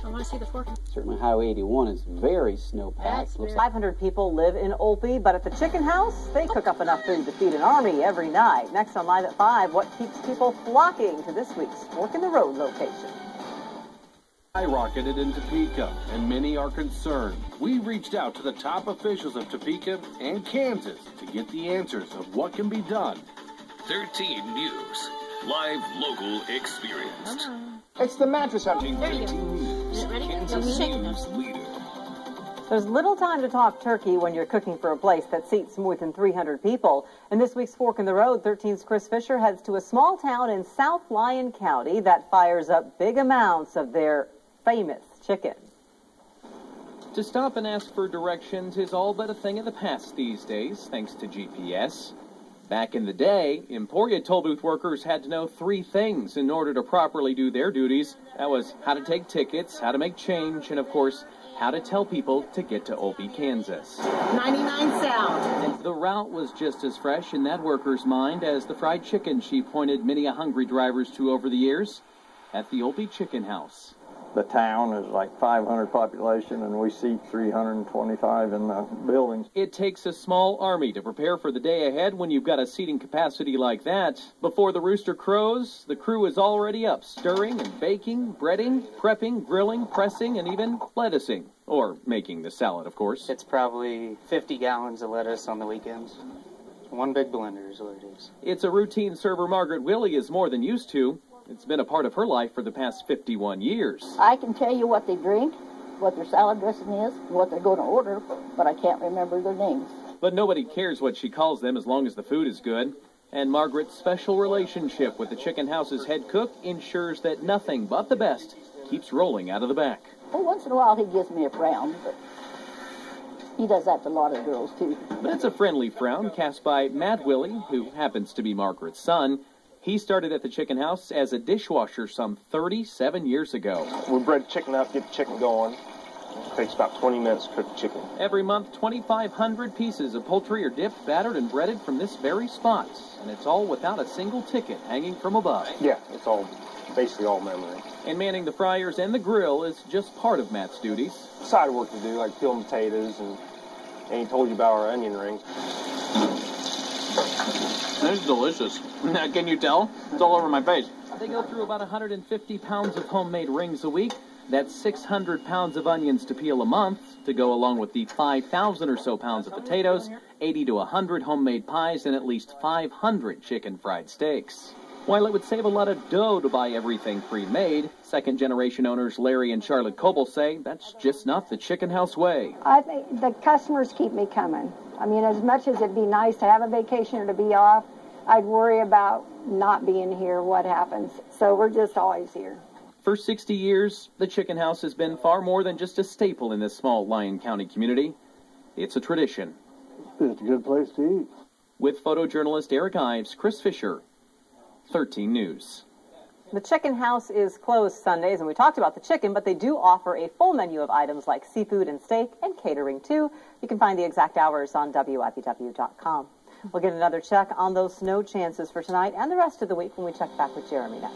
I want to see the forecast. Certainly Highway 81 is very snow-packed. 500 people live in Olpe, but at the Chicken House, they cook up enough food to feed an army every night. Next on Live at 5, what keeps people flocking to this week's Fork in the Road location? Skyrocketed in Topeka, and many are concerned. We reached out to the top officials of Topeka and Kansas to get the answers of what can be done. 13 News. Live, local, experienced. It's the mattress hunting. 13 News. Kansas News leader. There's little time to talk turkey when you're cooking for a place that seats more than 300 people. In this week's Fork in the Road, 13's Chris Fisher heads to a small town in South Lyon County that fires up big amounts of their famous chicken. To stop and ask for directions is all but a thing of the past these days, thanks to GPS. Back in the day, Emporia toll booth workers had to know 3 things in order to properly do their duties. That was how to take tickets, how to make change, and of course, how to tell people to get to Olpe, Kansas. 99 South. And the route was just as fresh in that worker's mind as the fried chicken she pointed many a hungry drivers to over the years at the Olpe Chicken House. The town is like 500 population, and we seat 325 in the buildings. It takes a small army to prepare for the day ahead when you've got a seating capacity like that. Before the rooster crows, the crew is already up, stirring and baking, breading, prepping, grilling, pressing, and even lettucing. Or making the salad, of course. It's probably 50 gallons of lettuce on the weekends. One big blender is what it is. It's a routine server Margaret Willie is more than used to. It's been a part of her life for the past 51 years. I can tell you what they drink, what their salad dressing is, what they're going to order, but I can't remember their names. But nobody cares what she calls them as long as the food is good. And Margaret's special relationship with the Chicken House's head cook ensures that nothing but the best keeps rolling out of the back. Well, once in a while he gives me a frown, but he does that to a lot of girls, too. But it's a friendly frown cast by Matt Willie, who happens to be Margaret's son. He started at the Chicken House as a dishwasher some 37 years ago. We bread chicken up, get the chicken going. It takes about 20 minutes to cook the chicken. Every month, 2,500 pieces of poultry are dipped, battered, and breaded from this very spot. And it's all without a single ticket hanging from above. Yeah, it's all basically all memory. And manning the fryers and the grill is just part of Matt's duties. Side work to do, like peeling potatoes, and he told you about our onion rings. It's delicious. Can you tell? It's all over my face. They go through about 150 pounds of homemade rings a week. That's 600 pounds of onions to peel a month to go along with the 5,000 or so pounds of potatoes, 80 to 100 homemade pies, and at least 500 chicken fried steaks. While it would save a lot of dough to buy everything pre-made, second-generation owners Larry and Charlotte Coble say that's just not the Chicken House way. I think the customers keep me coming. I mean, as much as it'd be nice to have a vacation or to be off, I'd worry about not being here, what happens. So we're just always here. For 60 years, the Chicken House has been far more than just a staple in this small Lyon County community. It's a tradition. It's a good place to eat. With photojournalist Eric Ives, Chris Fisher, 13 News. The Chicken House is closed Sundays, and we talked about the chicken, but they do offer a full menu of items like seafood and steak and catering, too. You can find the exact hours on WIBW.com. We'll get another check on those snow chances for tonight and the rest of the week when we check back with Jeremy next.